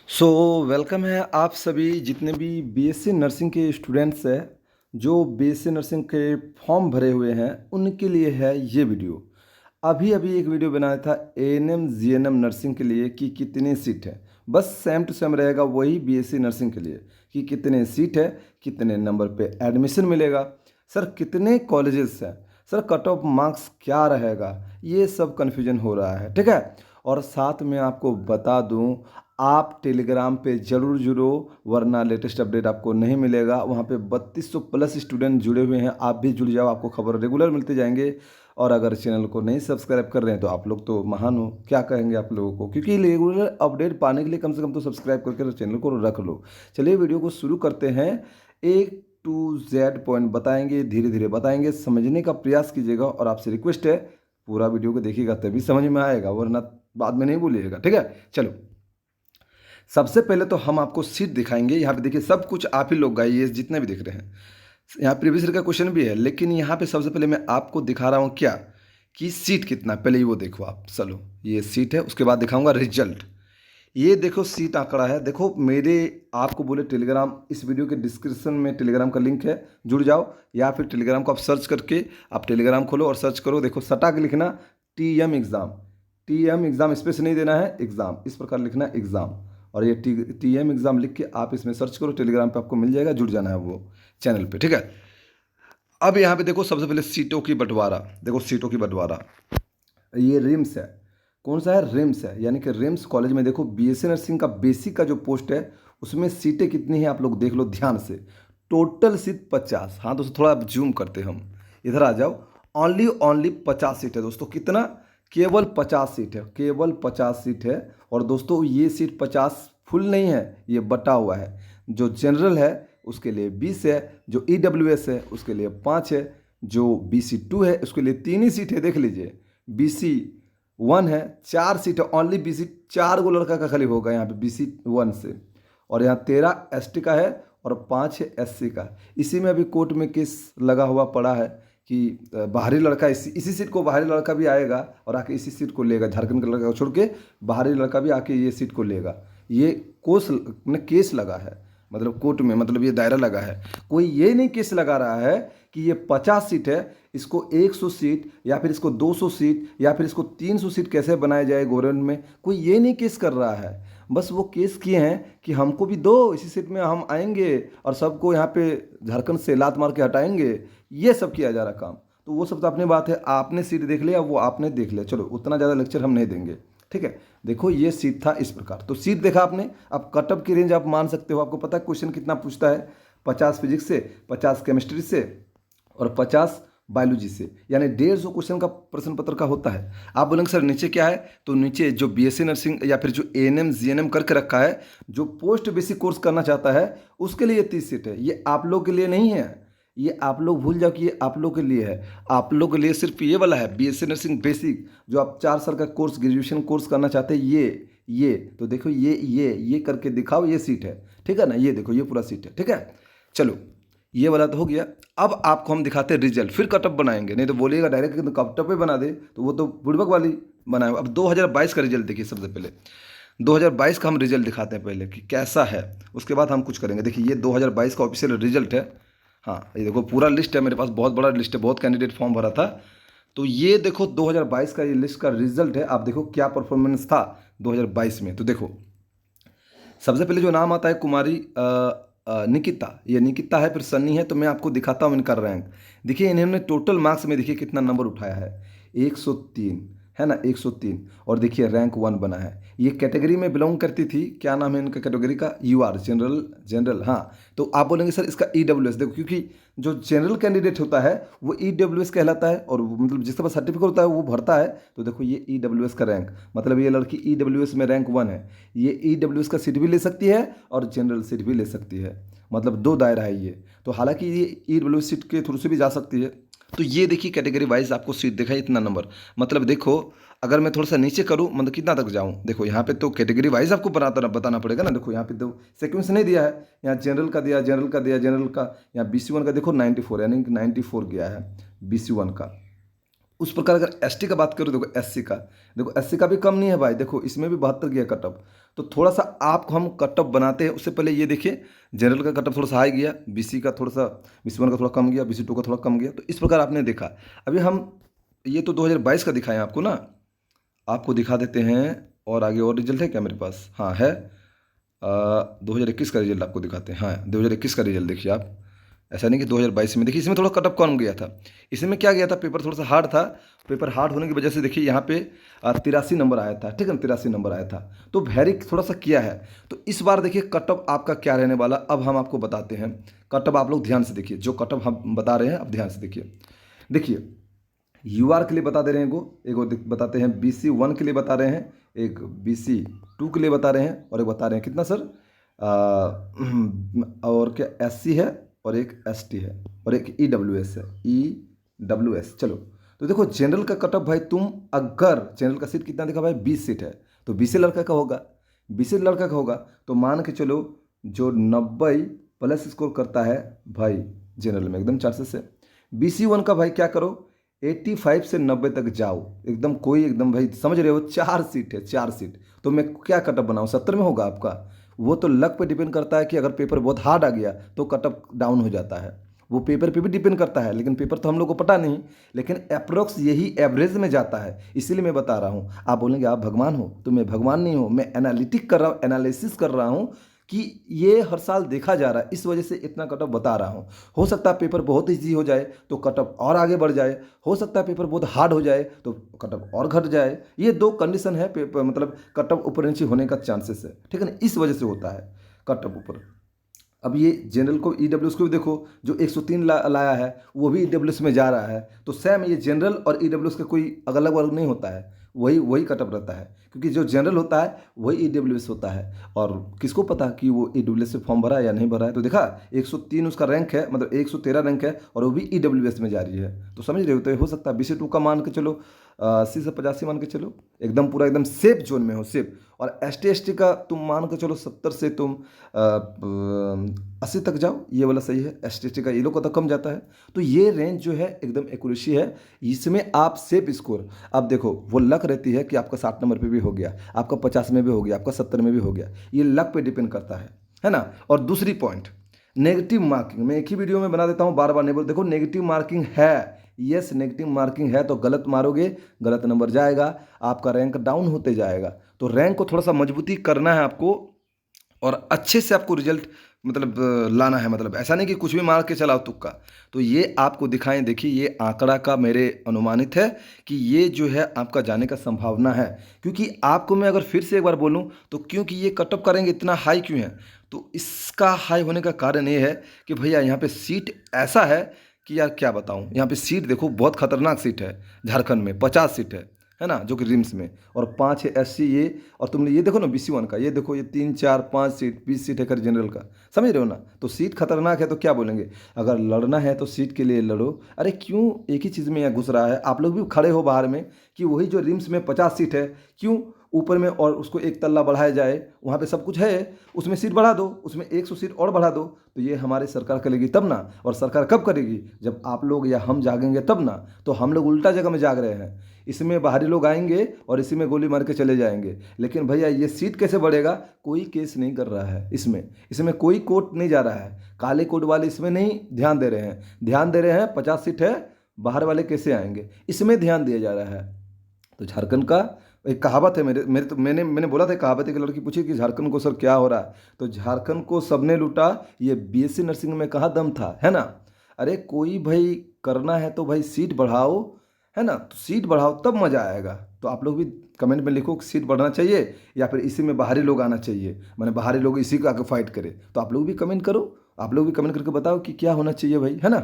So welcome है आप सभी जितने भी बीएससी नर्सिंग के स्टूडेंट्स हैं जो बीएससी नर्सिंग के फॉर्म भरे हुए हैं उनके लिए है ये वीडियो। अभी अभी एक वीडियो बनाया था एएनएम जीएनएम नर्सिंग के लिए कि कितनी सीट है। बस सेम टू सेम रहेगा वही बीएससी नर्सिंग के लिए कि कितने सीट है, कितने नंबर पे एडमिशन मिलेगा, सर कितने कॉलेजेस हैं, सर कट ऑफ मार्क्स क्या रहेगा, ये सब कन्फ्यूजन हो रहा है। ठीक है। और साथ में आपको बता दूं, आप टेलीग्राम पे ज़रूर जुड़ो वरना लेटेस्ट अपडेट आपको नहीं मिलेगा। वहाँ पे 3200 प्लस स्टूडेंट जुड़े हुए हैं, आप भी जुड़ जाओ, आपको खबर रेगुलर मिलते जाएंगे। और अगर चैनल को नहीं सब्सक्राइब कर रहे हैं तो आप लोग तो महान हो, क्या कहेंगे आप लोगों को, क्योंकि रेगुलर अपडेट पाने के लिए कम से कम तो सब्सक्राइब करके चैनल को रख लो। चलिए वीडियो को शुरू करते हैं। एक टू जेड पॉइंट बताएंगे, धीरे धीरे बताएंगे, समझने का प्रयास कीजिएगा और आपसे रिक्वेस्ट है पूरा वीडियो को देखिएगा तभी समझ में आएगा, वरना बाद में नहीं बोलिएगा। ठीक है, चलो सबसे पहले तो हम आपको सीट दिखाएंगे। यहाँ पे देखिए सब कुछ आप ही लोग गाइए, जितने भी दिख रहे हैं। यहाँ प्रीवियस ईयर का क्वेश्चन भी है, लेकिन यहाँ पे सबसे पहले मैं आपको दिखा रहा हूँ क्या कि सीट कितना, पहले ही वो देखो आप। चलो ये सीट है, उसके बाद दिखाऊंगा रिजल्ट। ये देखो सीट आंकड़ा है, देखो मेरे आपको बोले टेलीग्राम, इस वीडियो के डिस्क्रिप्शन में टेलीग्राम का लिंक है, जुड़ जाओ। या फिर टेलीग्राम को आप सर्च करके आप टेलीग्राम खोलो और सर्च करो, देखो सटा के लिखना TM exam. TM exam space नहीं देना है, एग्ज़ाम इस प्रकार लिखना है एग्ज़ाम। और ये टीएम एग्ज़ाम लिख के आप इसमें सर्च करो, टेलीग्राम पे आपको मिल जाएगा, जुड़ जाना है वो चैनल पे। ठीक है। अब यहाँ पे देखो सबसे पहले सीटों की बंटवारा, देखो सीटों की बंटवारा। ये रिम्स है, कौन सा है, रिम्स है, यानी कि रिम्स कॉलेज में देखो बीएससी नर्सिंग का बेसिक का जो पोस्ट है उसमें सीटें कितनी हैं आप लोग देख लो ध्यान से। Total seat 50। हाँ दोस्तों थोड़ा जूम करते हम, इधर आ जाओ। ओनली 50 सीट है दोस्तों, कितना, केवल 50 सीट है, केवल 50 सीट है। और दोस्तों ये सीट 50 फुल नहीं है, ये बटा हुआ है। जो जनरल है उसके लिए 20 है, जो ईडब्ल्यूएस है उसके लिए 5 है, जो BC2 है उसके लिए 3 ही सीट है, देख लीजिए। BC1 है 4 सीट है, ओनली BC 4 गो लड़का का खाली होगा यहाँ पे BC1 से। और यहाँ 13 ST का है और 5 है SC का। इसी में अभी कोर्ट में केस लगा हुआ पड़ा है कि बाहरी लड़का इसी सीट को बाहरी लड़का भी आएगा और आके इसी सीट को लेगा, झारखंड का लड़का को छोड़ के बाहरी लड़का भी आके ये सीट को लेगा। ये केस लगा है, मतलब कोर्ट में, मतलब ये दायरा लगा है। कोई ये नहीं केस लगा रहा है कि ये 50 सीट है, इसको 100 सीट या फिर इसको 200 सीट या फिर इसको 300 सीट कैसे बनाया जाए गवर्नमेंट में, कोई ये नहीं केस कर रहा है। बस वो केस किए हैं कि हमको भी दो, इसी सीट में हम आएंगे और सबको यहाँ पे झारखंड से लात मार के हटाएंगे, ये सब किया जा रहा काम। तो वो सब तो अपनी बात है, आपने सीट देख लिया, वो आपने देख लिया, चलो उतना ज़्यादा लेक्चर हम नहीं देंगे। ठीक है। देखो ये सीट था इस प्रकार, तो सीट देखा आपने। अब कटअप की रेंज आप मान सकते हो, आपको पता है क्वेश्चन कितना पूछता है, 50 फिजिक्स से, 50 केमिस्ट्री से और 50 बायोलॉजी से, यानी 150 क्वेश्चन का प्रश्न पत्र का होता है। आप बोलेंगे सर नीचे क्या है, तो नीचे जो बीएससी नर्सिंग या फिर जो एएनएम जीएनएम करके रखा है, जो पोस्ट बेसिक कोर्स करना चाहता है उसके लिए 30 सीट है। ये आप लोग के लिए नहीं है, ये आप लोग भूल जाओ कि ये आप लोग के लिए है। आप लोग के लिए सिर्फ ये वाला है बीएससी नर्सिंग बेसिक, जो आप 4 साल का कोर्स ग्रेजुएशन कोर्स करना चाहते हैं। ये तो देखो ये करके दिखाओ, ये सीट है। ठीक है ना, ये देखो ये पूरा सीट है। ठीक है, चलो ये वाला तो हो गया। अब आपको हम दिखाते हैं रिजल्ट, फिर कटअप बनाएंगे, नहीं तो बोलिएगा डायरेक्ट कटअप पे बना दे, तो वो तो बुड़बक वाली बनाए। अब 2022 का रिजल्ट देखिए, सबसे पहले 2022 का हम रिजल्ट दिखाते हैं पहले कि कैसा है, उसके बाद हम कुछ करेंगे। देखिए ये 2022 का ऑफिशियल रिजल्ट है। हाँ ये देखो पूरा लिस्ट है मेरे पास, बहुत बड़ा लिस्ट है, बहुत कैंडिडेट फॉर्म भरा था। तो ये देखो 2022 का ये लिस्ट का रिजल्ट है। आप देखो क्या परफॉर्मेंस था 2022 में। तो देखो सबसे पहले जो नाम आता है कुमारी निकिता, ये निकिता है, फिर सन्नी है। तो मैं आपको दिखाता हूँ इनका रैंक। देखिए इन्होंने टोटल मार्क्स में देखिए कितना नंबर उठाया है, 103 है ना, 103। और देखिए रैंक 1 बना है। ये कैटेगरी में बिलोंग करती थी, क्या नाम है इनका कैटेगरी का, UR जनरल। हाँ तो आप बोलेंगे सर इसका EWS, देखो क्योंकि जो जनरल कैंडिडेट होता है वो EWS कहलाता है, और मतलब जिसके पास सर्टिफिकेट होता है वो भरता है। तो देखो ये EWS का रैंक, मतलब ये लड़की EWS में रैंक 1 है। ये EWS का सीट भी ले सकती है और जनरल सीट भी ले सकती है, मतलब 2 दायरा है ये। तो हालांकि ये EWS सीट के थ्रू से भी जा सकती है। तो ये देखिए कैटेगरी वाइज आपको सीट दिखाई इतना नंबर, मतलब देखो अगर मैं थोड़ा सा नीचे करूं, मतलब कितना तक जाऊं, देखो यहाँ पे तो कैटेगरी वाइज आपको बताना पड़ेगा ना। देखो यहाँ पे तो सीक्वेंस नहीं दिया है, यहाँ जनरल का दिया, जनरल का यहाँ BC1 का देखो 94, यानी कि 94 गया है BC1 का। उस प्रकार अगर एसटी का बात करूँ, देखो एससी का भी कम नहीं है भाई, देखो इसमें भी 72 गया कट ऑफ। तो थोड़ा सा आपको हम कट ऑफ बनाते हैं, उससे पहले ये देखिए जनरल का कट ऑफ थोड़ा सा हाई गया, बीसी का थोड़ा सा, बीसी 1 का थोड़ा कम गया, बीसी 2 का थोड़ा कम गया। तो इस प्रकार आपने देखा। अभी हम ये तो 2022 का दिखाएं आपको ना, आपको दिखा देते हैं। और आगे और रिजल्ट है क्या मेरे पास? हाँ है, 2021 का रिजल्ट आपको दिखाते हैं। हाँ 2021 का रिजल्ट देखिए आप, ऐसा नहीं कि 2022 में। देखिए इसमें थोड़ा कट ऑफ कम गया था। इसमें क्या गया था, पेपर थोड़ा सा हार्ड था। पेपर हार्ड होने की वजह से देखिए यहाँ पे 83 नंबर आया था, ठीक है ना, 83 नंबर आया था। तो वेरी थोड़ा सा किया है। तो इस बार देखिए कट ऑफ आपका क्या रहने वाला, अब हम आपको बताते हैं। कट ऑफ आप लोग ध्यान से देखिए, जो कट ऑफ हम बता रहे हैं अब ध्यान से देखिए। देखिए यूआर के लिए बता दे रहे हैं, एगो बताते हैं BC1 के लिए बता रहे हैं, एक BC2 के लिए बता रहे हैं, और एक बता रहे हैं कितना सर, और क्या SC है, और एक ST है, और एक EWS है, EWS। चलो तो देखो जनरल का कट ऑफ भाई, तुम अगर जनरल का सीट कितना देखा भाई, 20 सीट है, तो 20 लड़का का होगा, 20 लड़का का होगा। तो मान के चलो जो 90 प्लस स्कोर करता है भाई जनरल में एकदम 400 से, BC1 का भाई क्या करो, 85 से 90 तक जाओ एकदम, कोई एकदम भाई समझ रहे हो, 4 सीट है, 4 सीट। तो मैं क्या कट ऑफ बनाऊँ, 70 में होगा आपका। वो तो लक पे डिपेंड करता है कि अगर पेपर बहुत हार्ड आ गया तो कट ऑफ डाउन हो जाता है, वो पेपर पे भी डिपेंड करता है। लेकिन पेपर तो हम लोग को पता नहीं, लेकिन अप्रोक्स यही एवरेज में जाता है, इसीलिए मैं बता रहा हूँ। आप बोलेंगे आप भगवान हो, तो मैं भगवान नहीं हूँ, मैं एनालिटिक कर रहा हूँ, एनालिसिस कर रहा हूँ कि ये हर साल देखा जा रहा है, इस वजह से इतना कट ऑफ बता रहा हूँ। हो सकता है पेपर बहुत ईजी हो जाए तो कट ऑफ और आगे बढ़ जाए, हो सकता है पेपर बहुत हार्ड हो जाए तो कट ऑफ और घट जाए। ये दो कंडीशन है पेपर, मतलब कट ऑफ ऊपर नीचे होने का चांसेस है, ठीक है ना, इस वजह से होता है कट ऑफ ऊपर। अब ये जनरल को EWS को भी देखो, जो 103 लाया है वो भी EWS में जा रहा है। तो सेम ये जनरल और EWS का कोई अलग अलग नहीं होता है, वही वही कटअप रहता है, क्योंकि जो जनरल होता है वही EWS होता है। और किसको पता कि वो EWS से फॉर्म भरा है या नहीं भरा है। तो देखा 103 उसका रैंक है, मतलब 113 रैंक है, और वो भी EWS में जा रही है। तो समझ रहे हो, तो हो सकता है BC2 का मान के चलो 80 से 85 मान के चलो, एकदम पूरा एकदम सेफ जोन में हो, सेफ। और ST का तुम मान के चलो 70 से तुम 80 तक जाओ, ये वाला सही है। ST का ये लोग का तो कम जाता है। तो ये रेंज जो है एकदम एक्यूरेसी है, इसमें आप सेफ स्कोर। अब देखो वो लक रहती है कि आपका 60 नंबर पे भी हो गया, आपका 50 में भी हो गया, आपका 70 में भी हो गया, ये लक पे डिपेंड करता है ना। और दूसरी पॉइंट नेगेटिव मार्किंग, मैं एक ही वीडियो में बना देता हूँ, बार बार नहीं बोल। देखो नेगेटिव मार्किंग है, यस नेगेटिव मार्किंग है, तो गलत मारोगे गलत नंबर जाएगा, आपका रैंक डाउन होते जाएगा। तो रैंक को थोड़ा सा मजबूती करना है आपको, और अच्छे से आपको रिजल्ट मतलब लाना है, मतलब ऐसा नहीं कि कुछ भी मार के चलाओ तुक्का। तो ये आपको दिखाएं, देखिए ये आंकड़ा का मेरे अनुमानित है कि ये जो है आपका जाने का संभावना है। क्योंकि आपको मैं अगर फिर से एक बार बोलूं तो क्योंकि ये कटअप करेंगे इतना हाई क्यों है, तो इसका हाई होने का कारण ये है कि भैया यहाँ पे सीट ऐसा है कि यार क्या बताऊँ, यहाँ पे सीट देखो बहुत खतरनाक सीट है, झारखंड में 50 सीट है ना, जो कि रिम्स में, और 5 है SC ये। और तुमने ये देखो ना BC1 का, ये देखो ये 3 4 5 सीट, 20 सीट है कर जनरल का, समझ रहे हो ना। तो सीट खतरनाक है, तो क्या बोलेंगे, अगर लड़ना है तो सीट के लिए लड़ो। अरे क्यों एक ही चीज़ में यहाँ घुस रहा है, आप लोग भी खड़े हो बाहर में कि वही जो रिम्स में 50 सीट है, क्यों ऊपर में और उसको एक तल्ला बढ़ाया जाए, वहाँ पे सब कुछ है, उसमें सीट बढ़ा दो, उसमें 100 सीट और बढ़ा दो। तो ये हमारी सरकार करेगी तब ना, और सरकार कब करेगी, जब आप लोग या हम जागेंगे तब ना। तो हम लोग उल्टा जगह में जाग रहे हैं, इसमें बाहरी लोग आएंगे और इसी में गोली मार के चले जाएंगे। लेकिन भैया ये सीट कैसे बढ़ेगा, कोई केस नहीं कर रहा है इसमें कोई कोर्ट नहीं जा रहा है, काले कोर्ट वाले इसमें नहीं ध्यान दे रहे हैं, ध्यान दे रहे हैं 50 सीट है, बाहर वाले कैसे आएंगे, इसमें ध्यान दिया जा रहा है। तो झारखंड का एक कहावत है, मेरे तो मैंने बोला था, कहावत है कि लड़की पूछी कि झारखंड को सर क्या हो रहा है, तो झारखंड को सबने लूटा, ये BSc नर्सिंग में कहाँ दम था, है ना। अरे कोई भाई करना है तो भाई सीट बढ़ाओ, है ना, तो सीट बढ़ाओ तब मज़ा आएगा। तो आप लोग भी कमेंट में लिखो कि सीट बढ़ना चाहिए या फिर इसी में बाहरी लोग आना चाहिए, माने बाहरी लोग इसी का आके फाइट करें। तो आप लोग भी कमेंट करो, आप लोग भी कमेंट करके बताओ कि क्या होना चाहिए भाई, है ना।